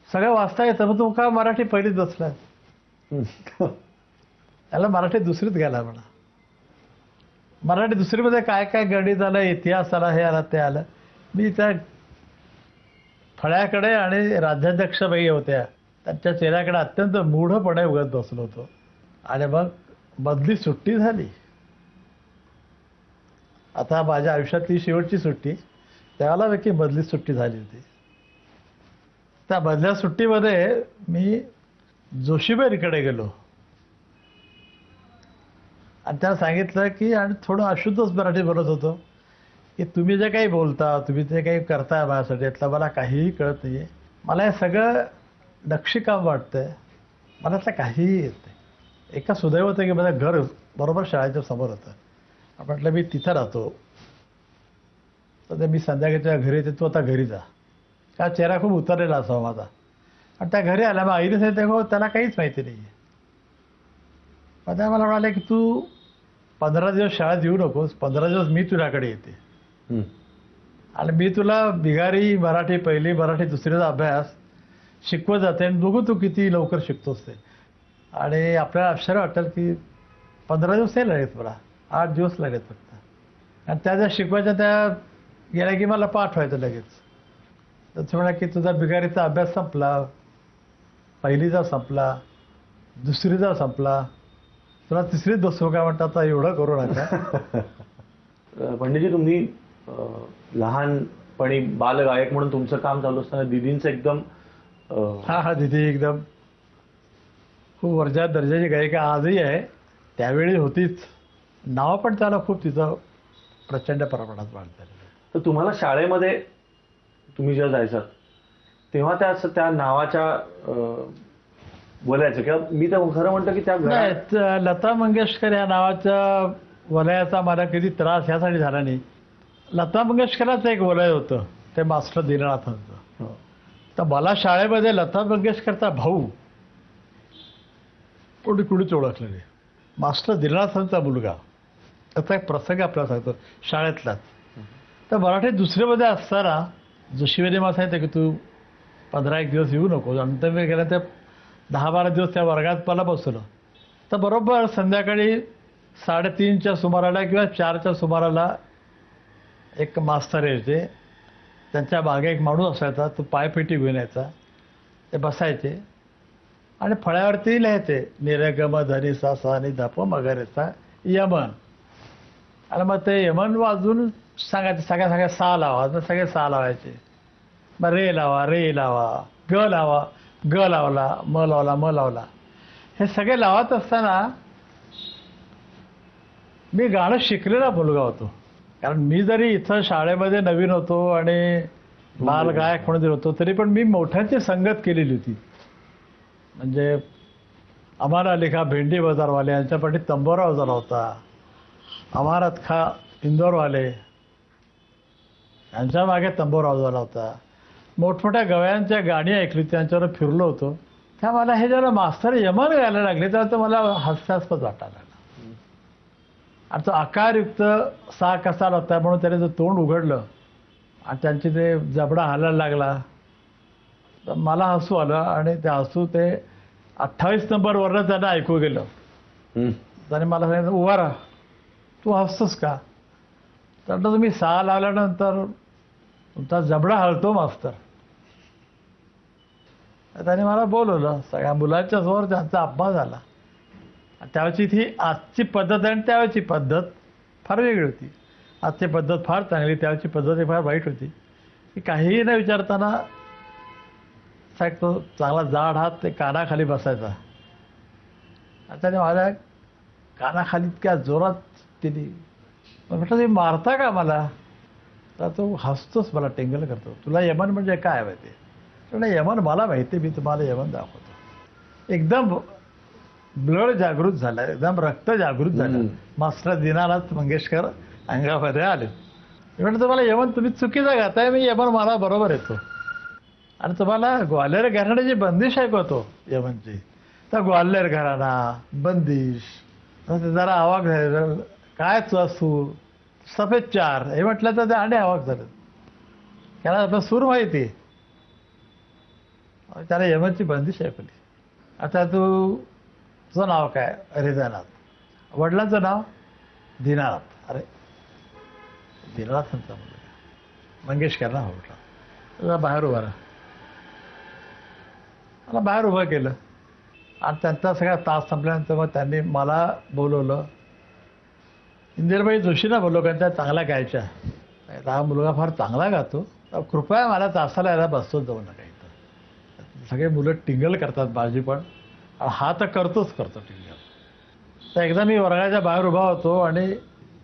सगळं वाचता येतं, मग तू का मराठी पहिलीच बसलाय? त्याला मराठी दुसरीत गेला म्हणा. मराठी दुसरीमध्ये काय काय गणित आलं, इतिहास आला, हे आलं ते आलं. मी त्या फळ्याकडे आणि राज्याध्यक्ष बाई होत्या त्यांच्या चेहऱ्याकडे अत्यंत मूढपणे उगत बसलो होतो. आणि मग मधली सुट्टी झाली. आता माझ्या आयुष्यातली शेवटची सुट्टी, त्याला देखील मधली सुट्टी झाली होती. त्या मधल्या सुट्टीमध्ये मी जोशीबाईंकडे गेलो आणि त्यांना सांगितलं की, आणि थोडं अशुद्धच मराठी बोलत होतो, की तुम्ही जे काही बोलता, तुम्ही जे काही करताय माझ्यासाठी, यातलं मला काहीही कळत नाहीये. मला हे सगळं नक्षीकाम वाटतंय, मला असं काहीही येत नाही. एका सुदैव होतं की माझं घर बरोबर शाळेच्या समोर होतं. म्हटलं मी तिथं राहतो, तर मी संध्याकाळच्या घरी येते, तू आता घरी जा. का चेहरा खूप उतरलेला असावा माझा. आणि त्या घरी आल्या, मग आईने सांगितलं त्याला काहीच माहिती नाही आहे. मग त्या मला म्हणाले की तू 15 दिवस शाळेत येऊ नकोस, 15 दिवस मी तुझ्याकडे येते आणि मी तुला बिगारी मराठी पहिली, मराठी दुसरीचा अभ्यास शिकवत जाते आणि बघू तू किती लवकर शिकतोस ते. आणि आपल्याला आश्चर्य वाटेल की 15 दिवस नाही लागेल मला, 8 दिवस लागेल फक्त. आणि त्या ज्या शिकवायच्या त्या गेल्या की मला पाठवायचं लगेच. तर ते म्हणा की तुझा बिगारीचा अभ्यास संपला, पहिलीचा संपला, दुसरीचा संपला, तुला तिसरीच बसू का म्हणतात, आता एवढं करू नका. पंडितजी, तुम्ही लहानपणी बालगायक म्हणून तुमचं काम चालू असताना दिदींचं एकदम हा दिदी एकदम खूप वरच्या दर्जाची गायिका आजही आहे, त्यावेळी होतीच. नाव पण त्याला खूप तिचं प्रचंड प्रमाणात वाढतं. तर तुम्हाला शाळेमध्ये तुम्ही जेव्हा जायचात तेव्हा त्या नावाच्या बोलायचं, किंवा मी तर खरं म्हणतो की त्या लता मंगेशकर या नावाच्या वलयाचा मला कधी त्रास ह्यासाठी झाला नाही. लता मंगेशकरांचं एक वलय होतं, ते मास्टर दीनानाथांचं. तर मला शाळेमध्ये लता मंगेशकरचा भाऊ कोणी कुणीच ओळखलं नाही. मास्टर दीनानाथांचा मुलगा. त्याचा एक प्रसंग आपल्याला सांगतो शाळेतलाच. तर मराठी दुसरीमध्ये असताना जोशीबाईंनी मला सांगितलं की तू 15 दिवस येऊ नको. नंतर मी गेल्या त्या 10-12 दिवस त्या वर्गात मला बसवलं. तर बरोबर संध्याकाळी 3:30च्या सुमाराला किंवा 4च्या सुमाराला एक मास्तर यायचे, त्यांच्या मागे एक माणूस असायचा, तो पायपेटी घेऊन यायचा, ते बसायचे आणि फळ्यावरती लिहायचे निरगम धनी सा सा नि धप मगरेचा यमन. आणि मग ते यमन वाजून सांगायचे, सगळ्या सा लावा, मग सगळे सा लावायचे. मग रे लावा, रे लावा, ग लावा, ग लावला, म लावला, म लावला. हे सगळे लावत असताना मी गाणं शिकलेला मुलगा होतो. कारण मी जरी इथं शाळेमध्ये नवीन होतो आणि बाल गायक म्हणून होतो, तरी पण मी मोठ्यांची संगत केलेली होती. म्हणजे अमारा लिखा भेंडी बाजारवाले यांच्यापाठी तंबोरा वाजवला होता. अमारत खा इंदोरवाले यांच्या मागे तंबोरा वाजवला होता. मोठमोठ्या गवयांच्या गाणी ऐकली, त्यांच्यावर फिरलो होतो. त्या मला हे जेव्हा मास्तर यमन गायला लागले तेव्हा तर मला हास्यास्पद वाटायला लागला. आणि तो आकारयुक्त सा कसा होता म्हणून त्याने जो तोंड उघडलं आणि त्यांची ते जबडा हालायला लागला, तर मला हसू आलं. आणि ते हसू ते 28 नंबरवरनं त्यांना ऐकू गेलं. त्याने मला सांगितलं, उभा राहा, तू हसतोस का? तर तुम्ही सा लावल्यानंतर तुमचा जबडा हलतो मास्तर. त्याने मला बोलवलं, सगळ्या मुलांच्या समोर त्यांचा अपमान झाला. त्यावेळची ती आजची पद्धत आणि त्यावेळची पद्धत फार वेगळी होती. आजची पद्धत फार चांगली, त्यावेळची पद्धत फार वाईट होती. की काहीही न विचारताना साहेब तो चांगला जाड हात ते कानाखाली बसायचा. त्याने माझ्या कानाखाली इतक्या जोरात दिली. म्हटलं तुम्ही मारता का मला? तर तो हसतोच, मला टेंगल करतो. तुला यमन म्हणजे काय माहिती? म्हटलं यमन मला माहिती, मी तुम्हाला यमन दाखवतो. एकदम ब्लड जागृत झालं, एकदम रक्त जागृत झालं. मास्टर दीनानाथ मंगेशकर अंगामध्ये आले. म्हटलं तुम्हाला यमन तुम्ही चुकीचं गाताय, मी यमन मला बरोबर येतो. आणि तुम्हाला ग्वाल्हेर घराण्याची बंदिश ऐकवतो यमनची. तर ग्वाल्हेर घराणा बंदिश जरा आवाज काय सूर सफेद चार हे म्हटलं तर ते आणि आवाज झालं. त्याला आपला सूर माहिती, त्याला यमनची बंदिश ऐकली. आता तुझं नाव काय? हृदयनाथ. वडिलांचं नाव दीनानाथ. अरे दीनानाथांचा मुलगा मंगेशकरला म्हटलं, तुझा बाहेर उभा राहा. मला बाहेर उभं केलं आणि त्यांचा सगळा तास संपल्यानंतर मग त्यांनी मला बोलवलं. इंदिराबाई जोशींना बोललो, कारण त्या चांगल्या गायच्या. हा मुलगा फार चांगला गातो, कृपया मला तासाला यायला बसतोच जाऊ नका इथं. सगळे मुलं टिंगल करतात माझी पण, हा तर करतो टिंगल. तर एकदा मी वर्गाच्या बाहेर उभा होतो आणि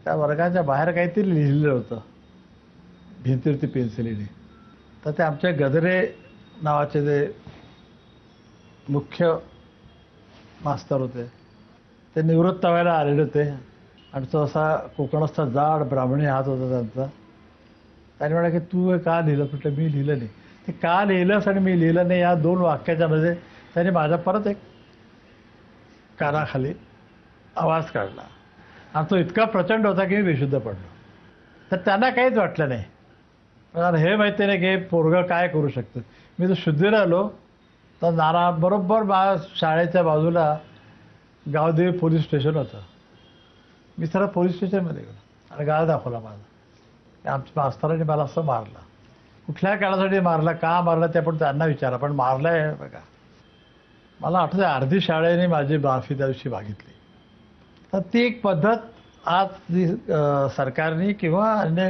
त्या वर्गाच्या बाहेर काहीतरी लिहिलेलं होतं भिंतीवरती पेन्सिलीने. तर ते आमचे गजरे नावाचे जे मुख्य मास्तर होते ते निवृत्त व्हायला आलेले होते आणि तो असा कोकणस्थ जाड ब्राह्मणी हात होता त्यांचा. त्याने म्हणा की तू हे का लिहिलं? म्हटलं मी लिहिलं नाही. ते का लिहिलंस आणि मी लिहिलं नाही या 2 वाक्याच्या मध्ये त्याने माझा परत एक कानाखाली आवाज काढला आणि तो इतका प्रचंड होता की मी बेशुद्ध पडलो. तर त्यांना काहीच वाटलं नाही, पण हे माहिती नाही की पोरगं काय करू शकतं. मी तर शुद्धीला आलो तर नाना बरोबर शाळेच्या बाजूला गावदेवी पोलीस स्टेशन होतं. मी सरळ पोलीस स्टेशनमध्ये गेलो आणि गाळ दाखवला माझा. आमच्या मास्तरांनी मला असं मारलं. कुठल्या काळासाठी मारलं, का मारलं ते पण त्यांना विचारा, पण मारलं आहे बघा. मला आठवतं अर्धी शाळेने माझी माफी त्या दिवशी मागितली. तर ती एक पद्धत आज जी सरकारने किंवा अन्य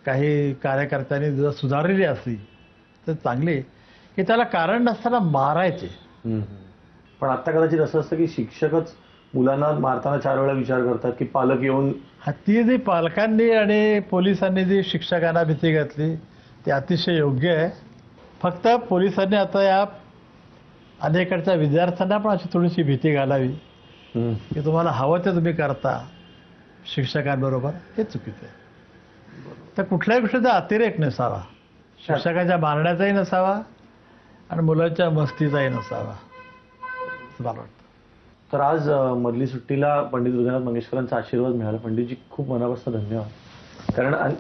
काही कार्यकर्त्यांनी जर सुधारलेली असली तर चांगली, की त्याला कारण नसताना मारायचे. पण आता कदाचित असं असतं की शिक्षकच मुलांना मारताना 4 वेळा विचार करतात की पालक येऊन. ती जी पालकांनी आणि पोलिसांनी जी शिक्षकांना भीती घातली ती अतिशय योग्य आहे. फक्त पोलिसांनी आता या अलीकडच्या विद्यार्थ्यांना पण अशी थोडीशी भीती घालावी की तुम्हाला हवं ते तुम्ही करता शिक्षकांबरोबर, हे चुकीचं आहे. तर कुठल्याही गोष्टीचा अतिरेक नसावा, शिक्षकाच्या मारण्याचाही नसावा आणि मुलांच्या मस्तीचाही नसावा असं मला वाटतं. तर आज मधली सुट्टीला पंडित हृदयनाथ मंगेशकरांचा आशीर्वाद मिळाला. पंडितजी खूप मनापासून धन्यवाद. कारण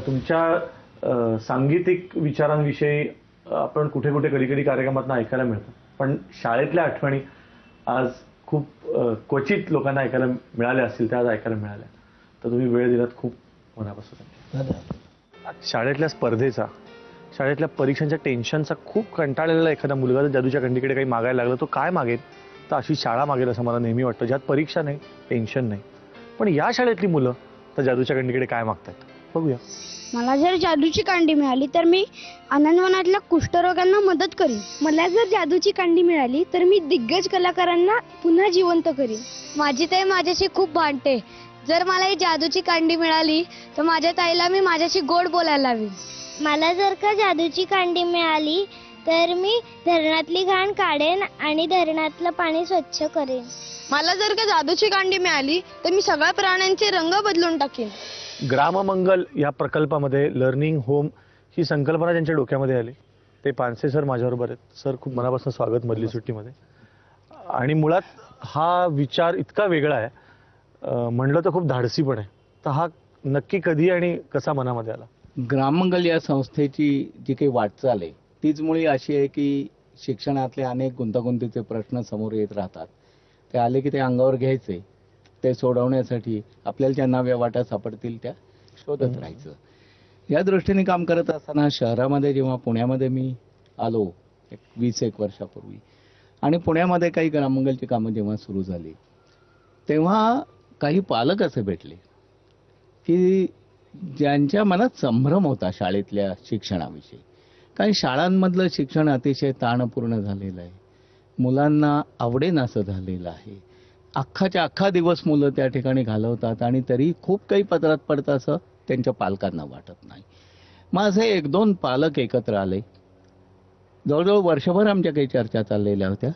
तुमच्या सांगीतिक विचारांविषयी आपण कुठे कुठे कधी कधी कार्यक्रमातून ऐकायला मिळतं, पण शाळेतल्या आठवणी आज खूप क्वचित लोकांना ऐकायला मिळाल्या असतील, त्या आज ऐकायला मिळाल्या. तर तुम्ही वेळ दिलात, खूप मनापासून धन्यवाद. शाळेतल्या स्पर्धेचा, शाळेतल्या परीक्षांच्या टेन्शनचा खूप कंटाळलेला एखादा मुलगा जर जादूच्या खंडीकडे काही मागायला लागला, तो काय मागेल? तर अशी शाळा मागेल असं मला नेहमी वाटतं, ज्यात परीक्षा नाही, टेन्शन नाही. पण या शाळेतली मुलं तर जादूच्या खंडीकडे काय मागतात बघूया. मला जर जादूची कांडी मिळाली तर मी आनंदवनातल्या कुष्ठरोग्यांना मदत करीन. मला जर जादूची कांडी मिळाली तर मी दिग्गज कलाकारांना पुन्हा जिवंत करीन. माझी ताई माझ्याशी खूप भांडते. जर मला ही जादूची कांडी मिळाली तर माझ्या ताईला मी माझ्याशी गोड बोलायला लावीन. मला जर का जादूची कांडी मिळाली तर मी धरणातली घाण काढेन आणि धरणातलं पाणी स्वच्छ करेन. मला जर का जादूची कांडी मिळाली तर मी सगळ्या प्राण्यांचे रंग बदलून टाकेन. ग्राममंगल या प्रकल्पामध्ये लर्निंग होम ही संकल्पना ज्यांच्या डोक्यामध्ये आली ते पानसे सर माझ्याबरोबर आहेत. सर, खूप मनापासून स्वागत मधली सुट्टीमध्ये. आणि मुळात हा विचार इतका वेगळा आहे, म्हणलं तर खूप धाडसी पण आहे. तर हा नक्की कधी आणि कसा मनामध्ये आला? ग्राममंगल या संस्थेची जी काही वाटचाल आहे तीच मुळी अशी आहे की शिक्षणातले अनेक गुंतागुंतीचे प्रश्न समोर येत राहतात. ते आले की ते अंगावर घ्यायचे, ते सोडवण्यासाठी आपल्याला ज्या नव्या वाटा सापडतील त्या शोधत राहायचं. या दृष्टीने काम करत असताना शहरामध्ये जेव्हा पुण्यामध्ये मी आलो 20-1 वर्षापूर्वी आणि पुण्यामध्ये काही ग्राममंगलची कामं जेव्हा सुरू झाली तेव्हा काही पालक असे भेटले की ज्यांच्या मनात संभ्रम होता शाळेतल्या शिक्षणाविषयी. कारण शाळांमधलं शिक्षण अतिशय ताणपूर्ण झालेलं आहे, मुलांना आवडेनासं झालेलं आहे. अख्खाच्या अख्खा दिवस मुलं त्या ठिकाणी घालवतात आणि तरी खूप काही पदरात पडतं असं त्यांच्या पालकांना वाटत नाही. मग असे 1-2 पालक एकत्र आले. जवळजवळ वर्षभर आमच्या काही चर्चा चाललेल्या होत्या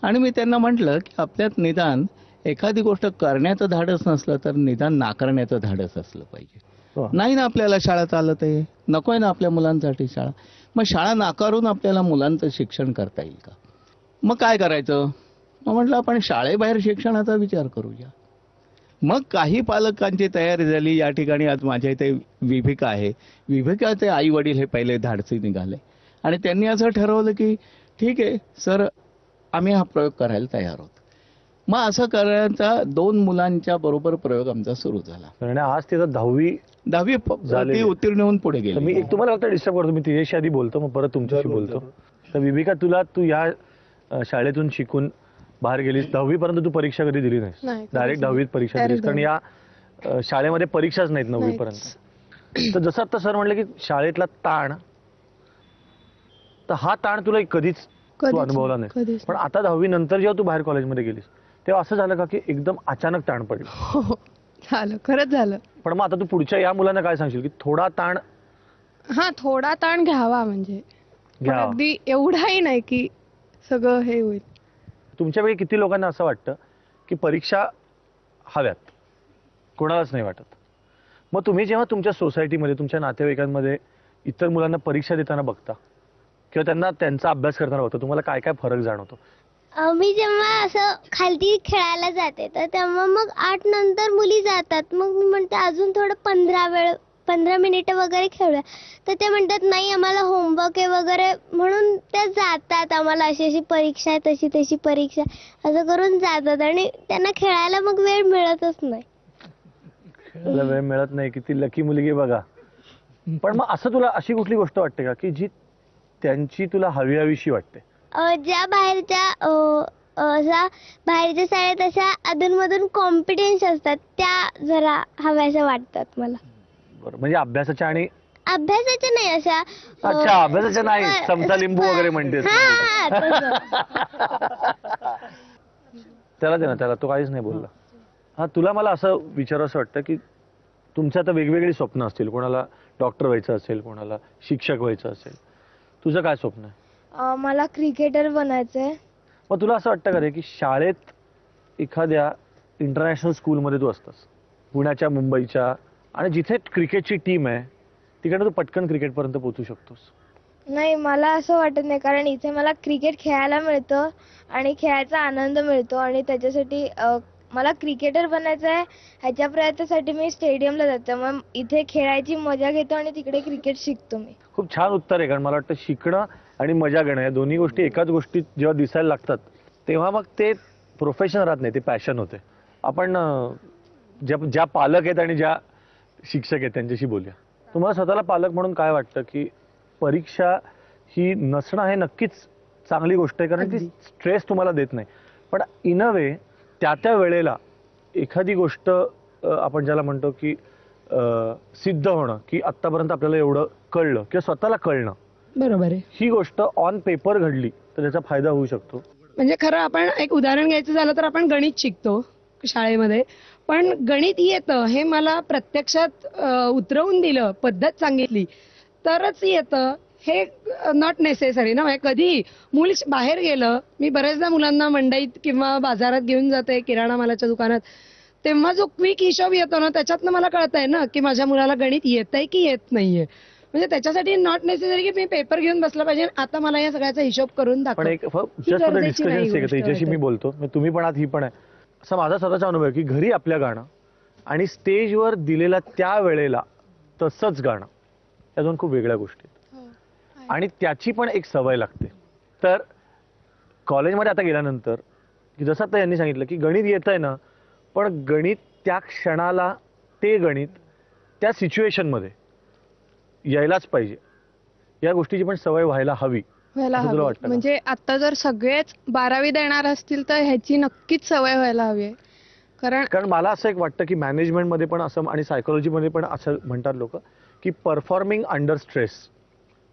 आणि मी त्यांना म्हटलं की आपल्यात निदान एखादी गोष्ट करण्याचं धाडस नसलं तर निदान नाकारण्याचं धाडस असलं पाहिजे. नाही ना आपल्याला शाळा चालत आहे, नकोय ना आपल्या मुलांसाठी शाळा, मग शाळा नाकारून आपल्याला मुलांचं शिक्षण करता येईल का? मग काय करायचं? मग म्हटलं आपण शाळेबाहेर शिक्षणाचा विचार करूया. मग काही पालकांची तयारी झाली. या ठिकाणी आज माझ्या इथे विभिका आहे, विभिकाचे आई वडील हे पहिले धाडसी निघाले आणि त्यांनी असं ठरवलं की ठीक आहे सर, आम्ही हा प्रयोग करायला तयार आहोत. मग असं करण्याचा 2 मुलांच्या बरोबर प्रयोग आमचा सुरू झाला. आणि आज तिथं 10वी ती उत्तीर्ण होऊन पुढे गेली. मी एक तुम्हाला फक्त डिस्टर्ब करतो, मी तिच्याशी आधी बोलतो मग परत तुमच्याशी बोलतो. तर विभिका तू या शाळेतून शिकून बाहेर गेलीस, 10वी पर्यंत तू परीक्षा कधी दिली नाही, नाही, कधीच डायरेक्ट नाही. 10वीत परीक्षा दिलीस, कारण या शाळेमध्ये परीक्षाच नाहीत 9वी पर्यंत. तर जसं आता सर म्हणलं की शाळेतला ताण, तर हा ताण तुला कधीच तू कधीच अनुभवला नाही, नाही. कधीच पण आता 10वी नंतर जेव्हा तू बाहेर कॉलेजमध्ये गेलीस तेव्हा असं झालं का की एकदम अचानक ताण पडलं? हो, झालं, खरंच झालं. पण मग आता तू पुढच्या या मुलांना काय सांगशील की थोडा ताण हा, थोडा ताण घ्यावा, म्हणजे पण घ्या? अगदी एवढाही नाही की सगळं हे होईल. तुमच्यापैकी किती लोकांना असं वाटतं की परीक्षा हव्यात? कोणालाच नाही वाटत. मग तुम्ही जेव्हा तुमच्या सोसायटीमध्ये, तुमच्या नातेवाईकांमध्ये इतर मुलांना परीक्षा देताना बघता किंवा त्यांना त्यांचा अभ्यास करताना बघता, तुम्हाला काय काय फरक जाणवतो? मी जेव्हा असं खालती खेळायला जाते तर तेव्हा मग 8 नंतर मुली जातात. मग मी म्हणते अजून थोडं 15 मिनिटं वगैरे खेळूया. तर ते म्हणतात नाही आम्हाला होमवर्क आहे वगैरे, म्हणून त्या जातात. आम्हाला अशी अशी परीक्षा आहे, तशी तशी परीक्षा, असं करून जातात आणि त्यांना खेळायला मग वेळ मिळतच नाही. खेळायला वेळ मिळत नाही, किती लकी मुलगी बघा. पण मग असं तुला अशी कुठली गोष्ट वाटते का की जी त्यांची तुला हवीशी वाटते? ज्या बाहेरच्या शाळेत अशा अधूनमधून कॉम्पिटिशन्स असतात त्या जरा हव्याशा वाटतात मला. बरं, म्हणजे अभ्यासाच्या आणि अभ्यासाच्या नाही अशा अच्छा, अभ्यासाच्या नाही, चमचा लिंबू वगैरे म्हणतेस. हा, तसं. त्याला दे ना, त्याला, तो काहीच नाही बोलला. हा, तुला मला असं विचारावंसं वाटतं की तुमचं आता वेगवेगळी स्वप्न असतील, कोणाला डॉक्टर व्हायचं असेल, कोणाला शिक्षक व्हायचं असेल. तुझं काय स्वप्न आहे? मला क्रिकेटर बनायचंय. मग तुला असं वाटतं का रे की शाळेत एखाद्या इंटरनॅशनल स्कूलमध्ये तू असतास, पुण्याच्या, मुंबईच्या, आणि जिथे क्रिकेटची टीम आहे तिकडे तू पटकन क्रिकेटपर्यंत पोहोचू शकतोस? नाही, मला असं वाटत नाही, कारण इथे मला क्रिकेट खेळायला मिळतं आणि खेळायचा आनंद मिळतो आणि त्याच्यासाठी मला क्रिकेटर बनायचं आहे. ह्याच्या प्रयत्नासाठी मी स्टेडियमला जाते, मग इथे खेळायची मजा घेतो आणि तिकडे क्रिकेट शिकतो मी. खूप छान उत्तर आहे, कारण मला वाटतं शिकणं आणि मजा घेणं या दोन्ही गोष्टी एकाच गोष्टीत जेव्हा दिसायला लागतात तेव्हा मग ते प्रोफेशन राहत नाही, ते पॅशन होते. आपण ज्या पालक आहेत आणि ज्या शिक्षक आहेत त्यांच्याशी बोलूया. तुम्हाला स्वतःला पालक म्हणून काय वाटतं की परीक्षा ही नसणं हे नक्कीच चांगली गोष्ट आहे, कारण ती स्ट्रेस तुम्हाला देत नाही, पण इन अ वे त्या वेळेला एखादी गोष्ट आपण ज्याला म्हणतो की सिद्ध होणं, की आतापर्यंत आपल्याला एवढं कळलं किंवा स्वतःला कळणं, बरोबर आहे. ही गोष्ट ऑन पेपर घडली तर त्याचा फायदा होऊ शकतो. म्हणजे खरं आपण एक उदाहरण घ्यायचं झालं तर आपण गणित शिकतो शाळेमध्ये, पण गणित येतं हे मला प्रत्यक्षात उतरवून दिलं, पद्धत सांगितली तरच येतं हे नॉट नेसेसरी ना. म्हणजे कधी मूल बाहेर गेलं, मी बऱ्याचदा मुलांना मंडईत किंवा बाजारात घेऊन जाते, किराणा मालाच्या दुकानात, तेव्हा जो क्विक हिशोब येतो ना त्याच्यातनं मला कळतंय ना की माझ्या मुलाला गणित येतंय की येत नाहीये. म्हणजे त्याच्यासाठी नॉट नेसेसरी की मी पेपर घेऊन बसला पाहिजे आता मला या सगळ्याचा हिशोब करून पण एक डिस्कशन हिच्याशी मी बोलतो, तुम्ही पण आहात, ही पण आहे. असा माझा स्वतःचा अनुभव आहे की घरी आपल्या गाणं आणि स्टेजवर दिलेला त्या वेळेला तसंच गाणं, या दोन खूप वेगळ्या गोष्टी आहेत आणि त्याची पण एक सवय लागते. तर कॉलेजमध्ये आता गेल्यानंतर की जसं आता यांनी सांगितलं की गणित येतंय ना, पण गणित त्या क्षणाला, ते गणित त्या सिच्युएशनमध्ये यायलाच पाहिजे, या गोष्टीची पण सवय व्हायला हवी. म्हणजे आता जर सगळेच 12वी देणार असतील तर ह्याची नक्कीच सवय व्हायला हवी आहे. कारण मला असं एक वाटतं की मॅनेजमेंटमध्ये पण असं आणि सायकोलॉजीमध्ये पण असं म्हणतात लोक की परफॉर्मिंग अंडर स्ट्रेस,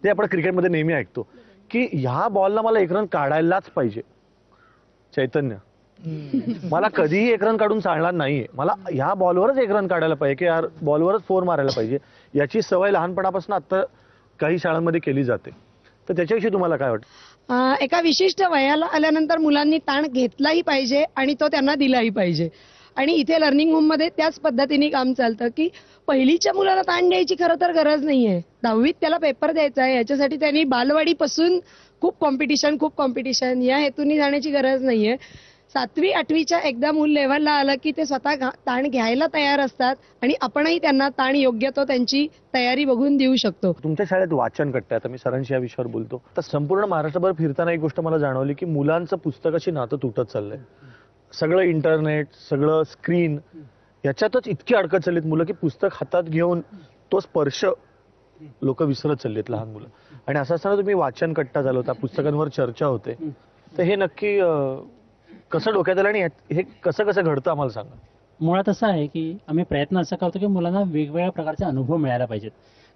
ते आपण क्रिकेटमध्ये नेहमी ऐकतो की ह्या बॉलला मला 1 रन काढायलाच पाहिजे. चैतन्य, मला कधीही 1 रन काढून चालणार नाहीये, मला ह्या बॉलवरच 1 रन काढायला पाहिजे की यार बॉलवरच 4 मारायला पाहिजे, याची सवय लहानपणापासून आता काही शाळांमध्ये केली जाते. तर त्याच्याविषयी तुम्हाला काय वाटतं? एका विशिष्ट वयाला आल्यानंतर मुलांनी ताण घेतलाही पाहिजे आणि तो त्यांना दिलाही पाहिजे. आणि इथे लर्निंग होम मध्ये त्याच पद्धतीने काम चालतं की पहिलीच्या मुलाला ताण द्यायची खरं तर गरज नाहीये. 10वीत त्याला पेपर द्यायचा आहे, याच्यासाठी त्यांनी बालवाडीपासून खूप कॉम्पिटिशन या हेतूने जाण्याची गरज नाहीये. 7वी 8वीच्या एकदा मूल लेव्हलला आलं की ते स्वतः ताण घ्यायला तयार असतात आणि आपणही त्यांना ताण योग्य तो त्यांची तयारी बघून देऊ शकतो. तुमच्या शाळेत वाचन कट्टा, आता मी सरांशी या विषयावर बोलतो, तर संपूर्ण महाराष्ट्रभर फिरताना एक गोष्ट मला जाणवली की मुलांचं पुस्तकाशी नातं तुटत चाललंय. सगळं इंटरनेट, सगळं स्क्रीन, याच्यातच इतकी अडकत चाललीत मुलं की पुस्तक हातात घेऊन तो स्पर्श लोक विसरत चाललेत, लहान मुलं. आणि असं असताना तुम्ही वाचन कट्टा झालं होता, पुस्तकांवर चर्चा होते, तर हे नक्की कसं डोक्यात आलं आणि हे कसं कसं घडतं आम्हाला सांगा. मुळात असं आहे की आम्ही प्रयत्न असा करतो की मुलांना वेगवेगळ्या प्रकारचे अनुभव मिळायला पाहिजेत.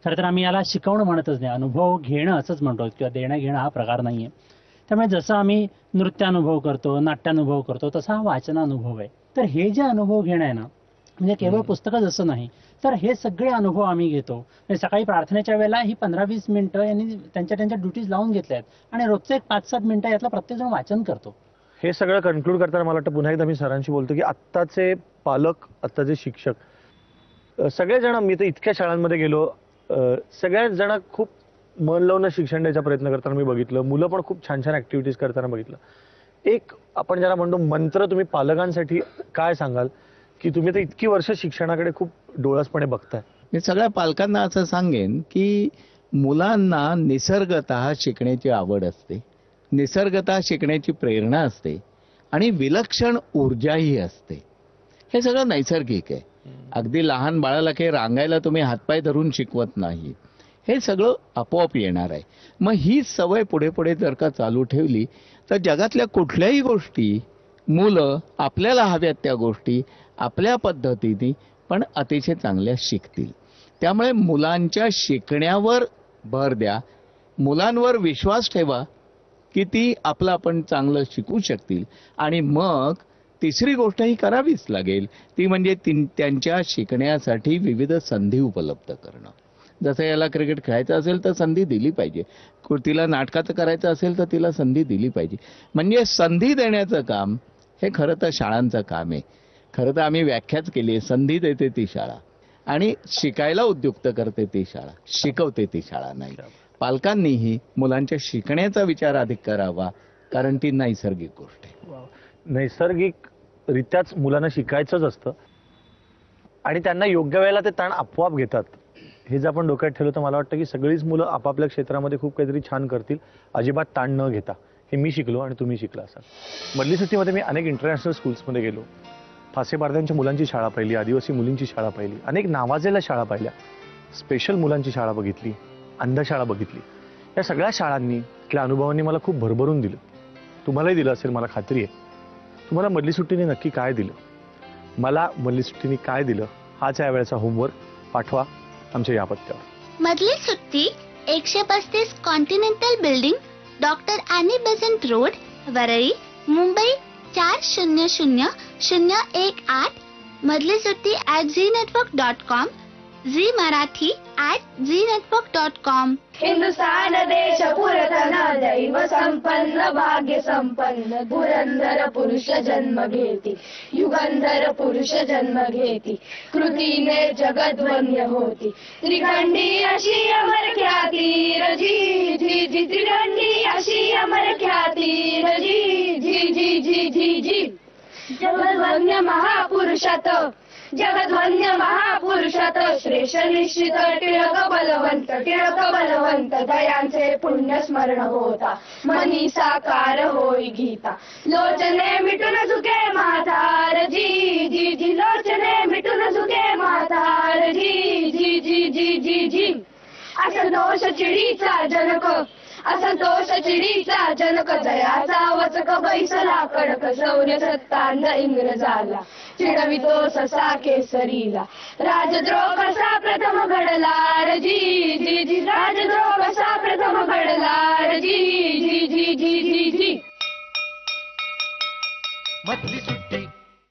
खरं तर आम्ही याला शिकवणं म्हणतच नाही, अनुभव घेणं असंच म्हणतो किंवा देणं घेणं हा प्रकार नाहीये. त्यामुळे जसं आम्ही नृत्यानुभव करतो, नाट्यानुभव करतो, तसा हा वाचनानुभव आहे. तर हे जे अनुभव घेणं आहे ना, म्हणजे केवळ पुस्तकच असं नाही, तर हे सगळे अनुभव आम्ही घेतो. म्हणजे सकाळी प्रार्थनेच्या वेळेला ही 15-20 मिनिटं यांनी त्यांच्या ड्युटीज लावून घेतल्या आहेत आणि रोजचे 5-7 मिनिटं यातलं प्रत्येकजण वाचन करतो. हे सगळं कन्क्लूड करताना मला वाटतं पुन्हा एकदा मी सरांशी बोलतो की आत्ताचे पालक, आत्ताचे शिक्षक सगळेजण, मी तर इतक्या शाळांमध्ये गेलो, सगळ्याच जण खूप मन लावून शिक्षण द्यायचा प्रयत्न करताना मी बघितलं. मुलं पण खूप छान छान ऍक्टिव्हिटीज करताना बघितलं. एक आपण ज्याला म्हणतो मंत्र, तुम्ही पालकांसाठी काय सांगाल की तुम्ही तर इतकी वर्ष शिक्षणाकडे खूप डोळसपणे बघताय. मी सगळ्या पालकांना असं सांगेन की मुलांना निसर्गतः शिकण्याची आवड असते, निसर्गतः शिकण्याची प्रेरणा असते आणि विलक्षण ऊर्जाही असते. हे सगळं नैसर्गिक आहे. अगदी लहान बाळाला काही रांगायला तुम्ही हातपाय धरून शिकवत नाही, हे सगळं आपोआप येणार आहे. मग ही सवय पुढे पुढे जर का चालू ठेवली तर जगातल्या कुठल्याही गोष्टी मुलं आपल्याला हव्यात त्या गोष्टी आपल्या पद्धतीने पण अतिशय चांगल्या शिकतील. त्यामुळे मुलांच्या शिकण्यावर भर द्या, मुलांवर विश्वास ठेवा की ती आपलं आपण चांगलं शिकू शकतील. आणि मग तिसरी गोष्ट ही करावीच लागेल, ती म्हणजे त्यांच्या शिकण्यासाठी विविध संधी उपलब्ध करणं. जसं याला क्रिकेट खेळायचं असेल तर संधी दिली पाहिजे, तिला नाटकाचं करायचं असेल तर तिला संधी दिली पाहिजे. म्हणजे संधी देण्याचं काम हे खरं तर शाळांचं काम आहे. खरं तर आम्ही व्याख्याच केली आहे, संधी देते ती शाळा आणि शिकायला उद्युक्त करते ती शाळा, शिकवते ती शाळा नाही. पालकांनीही मुलांच्या शिकण्याचा विचार अधिक करावा, कारण ती नैसर्गिक गोष्ट आहे. नैसर्गिकरित्याच मुलांना शिकायचंच असतं आणि त्यांना योग्य वेळेला ते ताण आपोआप घेतात. हे जर आपण डोक्यात ठेवलं तर मला वाटतं की सगळीच मुलं आपापल्या क्षेत्रामध्ये खूप काहीतरी छान करतील, अजिबात ताण न घेता. हे मी शिकलो आणि तुम्ही शिकला असाल. मधली सुट्टीमध्ये मी अनेक इंटरनॅशनल स्कूल्समध्ये गेलो, फासेबारद्यांच्या मुलांची शाळा पाहिली, आदिवासी मुलींची शाळा पाहिली, अनेक नावाजलेल्या शाळा पाहिल्या, स्पेशल मुलांची शाळा बघितली, अंधशाळा बघितली. या सगळ्या शाळांनी, इथल्या अनुभवांनी मला खूप भरभरून दिलं. तुम्हालाही दिलं असेल मला खात्री आहे. तुम्हाला मधली सुट्टीने नक्की काय दिलं, मला मधली सुट्टीने काय दिलं, हाच या वेळेचा होमवर्क. पाठवा आमच्या या पत्त्यावर. मधली सुट्टी 135 continental building, doctor Annie Besant road, Worli, Mumbai 400018. मधली सुट्टी @ZNetwork.com, Zee Marathi @ZNetwork.com. Hindustan देश पुरधन दैव संपन्न भाग्य संपन्न धुरंधर पुरुष जन्म घेती, युगंधर पुरुष जन्म घेती, कृतीने जगद्वन्य होती, त्रिखंडी अशी अमर ख्याती रजी जी जी, त्रिखंडी अशी अमर ख्याती रजी जी जी जी जी जी. जगद्वन्य महापुरुषात, जगद्वन्य महापुरुषात श्रेष्ठ निश्चित टिळक बलवंत, टिळक बलवंत दयांचे पुण्य स्मरण होता, मनी साकार होई गीता. लोचने मिटून झुके म्हातार जी जी जी, लोचने मिटून झुके म्हातार जी जी जी जी जी जी. असंतोष चिडीचा जनक, असंतोष चिडीचा जनक, जयाचा वचक बैसला कडक, शौर्य सत्तांध इंग्रजाला, चिडवितो ससा केसरीला. राजद्रोह कसा प्रथम घडला जी जी जी, राजद्रोह कसा प्रथम घडला जी जी जी जी जी जी. मधली सुट्टी